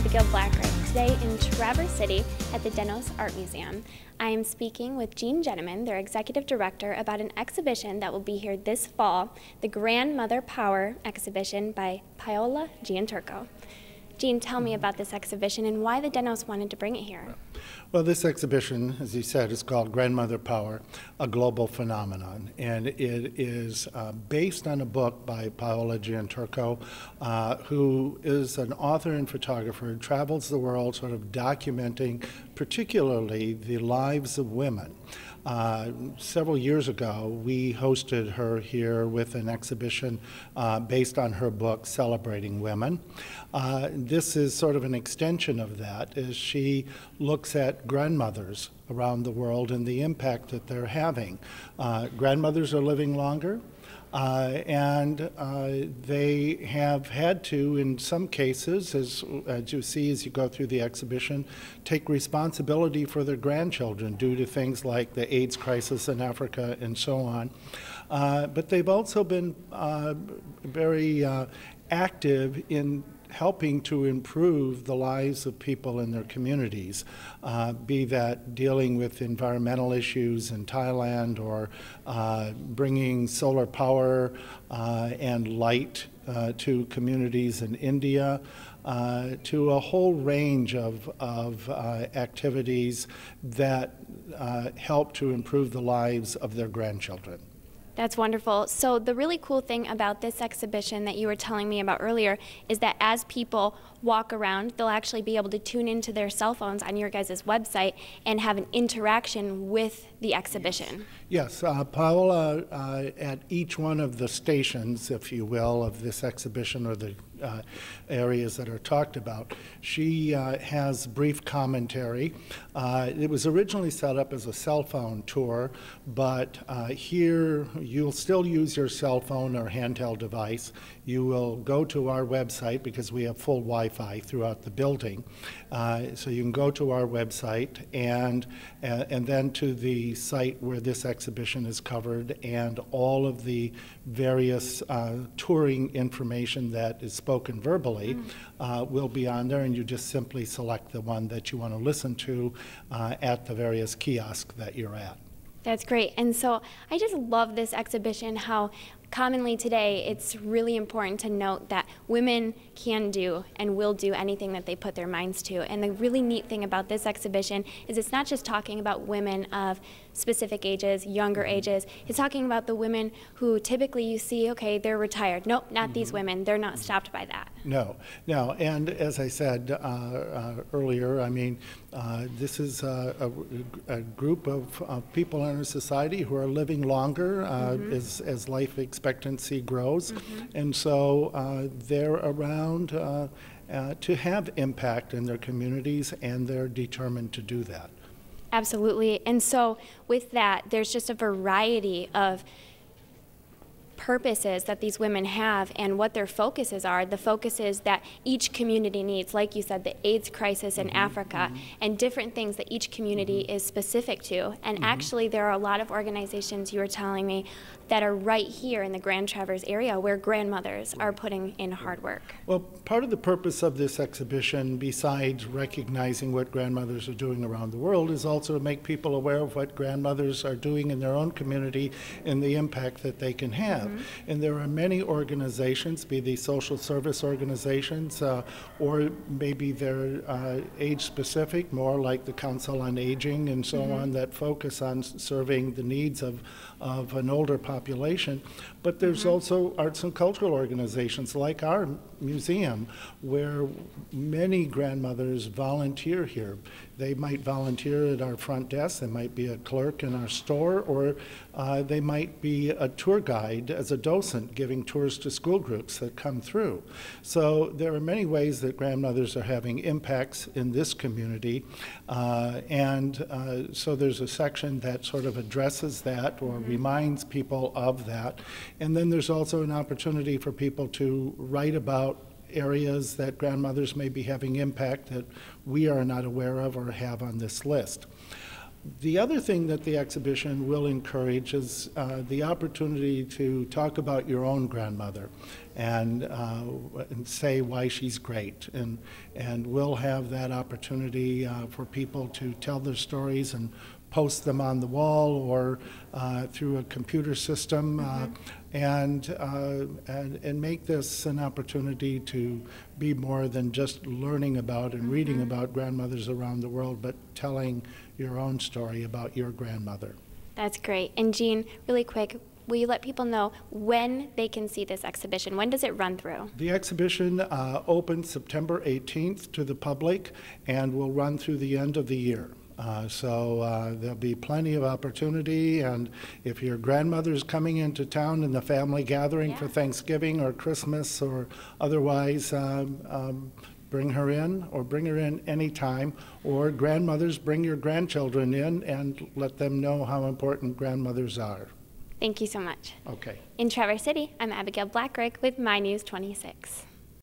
Abigail Blackrick, today in Traverse City at the Dennos Art Museum. I am speaking with Gene Jenneman, their executive director, about an exhibition that will be here this fall, the Grandmother Power exhibition by Paola Gianturco. Gene, tell me about this exhibition and why the Dennos wanted to bring it here. Well, this exhibition, as you said, is called Grandmother Power, a Global Phenomenon. And it is based on a book by Paola Gianturco, who is an author and photographer, travels the world sort of documenting particularly the lives of women. Several years ago, we hosted her here with an exhibition based on her book, Celebrating Women. This is sort of an extension of that as she looks at grandmothers around the world and the impact that they're having. Grandmothers are living longer. And they have had to, in some cases, as you see as you go through the exhibition, take responsibility for their grandchildren due to things like the AIDS crisis in Africa and so on. But they've also been very active in helping to improve the lives of people in their communities, be that dealing with environmental issues in Thailand or bringing solar power and light to communities in India, to a whole range of activities that help to improve the lives of their grandchildren. That's wonderful. So the really cool thing about this exhibition that you were telling me about earlier is that as people walk around, they'll actually be able to tune into their cell phones on your guys' website and have an interaction with the exhibition. Yes, Paola, at each one of the stations, if you will, of this exhibition or the areas that are talked about, she has brief commentary. It was originally set up as a cell phone tour, but here you'll still use your cell phone or handheld device. You will go to our website because we have full Wi-Fi throughout the building. So you can go to our website and then to the site where this exhibition is covered and all of the various touring information that is spoken verbally will be on there, and you just simply select the one that you want to listen to at the various kiosks that you're at. That's great. And so I just love this exhibition, how commonly today it's really important to note that women can do and will do anything that they put their minds to. And the really neat thing about this exhibition is it's not just talking about women of specific ages, younger ages. It's talking about the women who typically you see, okay, they're retired. Nope, not these women. They're not stopped by that. No. And as I said earlier, I mean, this is a group of people in our society who are living longer as life expectancy grows. And so they're around to have impact in their communities, and they're determined to do that. Absolutely. And so with that, there's just a variety of purposes that these women have and what their focuses are. The focuses that each community needs, like you said, the AIDS crisis in Africa, and different things that each community is specific to. And actually there are a lot of organizations, you were telling me, that are right here in the Grand Traverse area where grandmothers are putting in hard work. Well, part of the purpose of this exhibition, besides recognizing what grandmothers are doing around the world, is also to make people aware of what grandmothers are doing in their own community and the impact that they can have. And there are many organizations, be they social service organizations, or maybe they're age-specific, more like the Council on Aging and so on, that focus on serving the needs of an older population. But there's also arts and cultural organizations like our museum, where many grandmothers volunteer here. They might volunteer at our front desk, they might be a clerk in our store, or they might be a tour guide as a docent giving tours to school groups that come through. So there are many ways that grandmothers are having impacts in this community, and so there's a section that sort of addresses that or reminds people of that. And then there's also an opportunity for people to write about areas that grandmothers may be having impact that we are not aware of or have on this list. The other thing that the exhibition will encourage is the opportunity to talk about your own grandmother and say why she's great. And we'll have that opportunity for people to tell their stories and post them on the wall or through a computer system, and make this an opportunity to be more than just learning about and reading about grandmothers around the world, but telling your own story about your grandmother. That's great. And Gene, really quick, will you let people know when they can see this exhibition? When does it run through? The exhibition opens September 18th to the public and will run through the end of the year. So there'll be plenty of opportunity, and if your grandmother's coming into town in the family gathering for Thanksgiving or Christmas or otherwise, bring her in anytime, or grandmothers, bring your grandchildren in and let them know how important grandmothers are. Thank you so much. Okay. In Traverse City, I'm Abigail Blackrick with My News 26.